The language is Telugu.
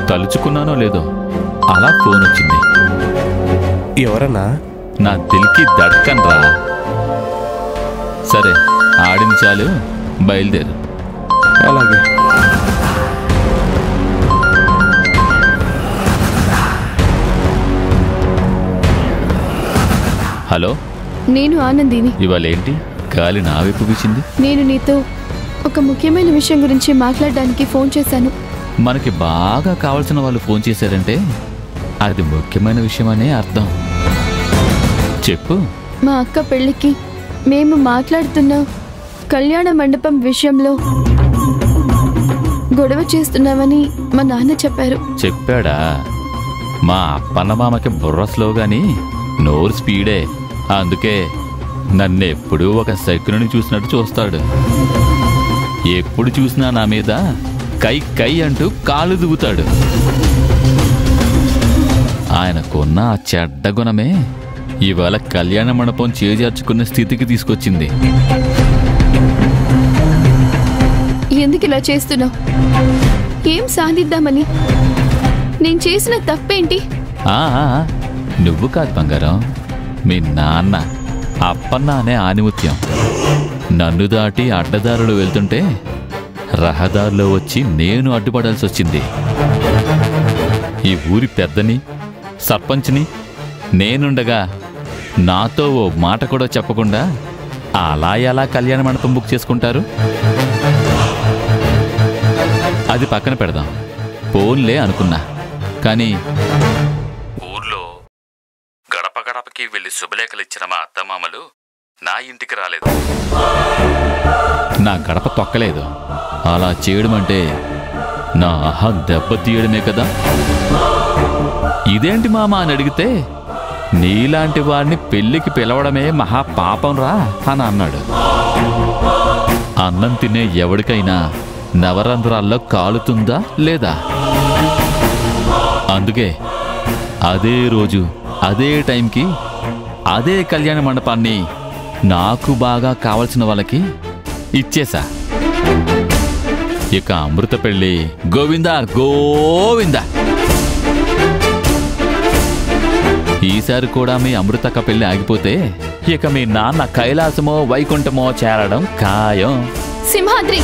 తలుచుకున్నానో లేదో అలా ఫోన్ వచ్చింది. ఎవరన్నా? నా దిల్కి దడ్కన్ రా. సరే ఆడింది చాలు, బయలుదేరు. అలాగే. హలో, నేను ఆనందిని. ఇవాళ ఏంటి గాలి నా వైపు వీచింది? నేను నీతో ఒక ముఖ్యమైన విషయం గురించి మాట్లాడడానికి ఫోన్ చేశాను. మనకి బాగా కావాల్సిన వాళ్ళు ఫోన్ చేశారంటే అది ముఖ్యమైన విషయమనే అర్థం. చెప్పు. మా అక్క పెళ్లికి మేము మాట్లాడుతున్న కళ్యాణ మండపం విషయంలో గొడవ చేస్తున్నామని మా నాన్న చెప్పారు. చెప్పాడా? మా అప్పన్న మామకి బుర్ర స్లో గాని నోరు స్పీడే. అందుకే నన్నెప్పుడూ ఒక శకుని చూసినట్టు చూస్తాడు. ఎప్పుడు చూసినా నా మీద కై కై అంటూ కాలు దువ్వుతాడు. ఆయనకున్న ఆ చెడ్డ గుణమే ఇవాళ కళ్యాణ మండపం చేజార్చుకున్న స్థితికి తీసుకొచ్చింది. ఎందుకు ఇలా చేస్తున్నావు? ఏం సాధిద్దామని? నేను చేసిన తప్పేంటి? నువ్వు కాదు బంగారం, మీ నాన్న అప్పన్న అనే ఆనిముత్యం. నన్ను దాటి అడ్డదారులు వెళ్తుంటే రహదారిలో వచ్చి నేను అడ్డుపడాల్సి వచ్చింది. ఈ ఊరి పెద్దని, సర్పంచ్ని నేనుండగా నాతో ఓ మాట కూడా చెప్పకుండా అలా ఎలా కళ్యాణ మండపం బుక్ చేసుకుంటారు? అది పక్కన పెడదాం, పోన్లే అనుకున్నా. కానీ ఊర్లో గడప గడపకి వెళ్ళి శుభలేఖలు ఇచ్చిన మా అత్తమామలు నా ఇంటికి రాలేదు, నా గడప తొక్కలేదు. అలా చేయడం అంటే నా అహం దెబ్బతీయడమే కదా. ఇదేంటి మామ అని అడిగితే నీలాంటి వాడిని పెళ్లికి పిలవడమే మహాపాపం రా అని అన్నాడు. అన్నం తినే ఎవడికైనా నవరంధ్రాల్లో కాలుతుందా లేదా? అందుకే అదే రోజు అదే టైంకి అదే కళ్యాణ మండపాన్ని నాకు బాగా కావలసిన వాళ్ళకి ఇచ్చేశా. ఇక అమృత పెళ్ళి గోవిందా గోవిందా. ఈసారి కూడా మీ అమృతక్క పెళ్లి ఆగిపోతే ఇక మీ నాన్న కైలాసమో వైకుంఠమో చేరడం ఖాయం. సింహాద్రి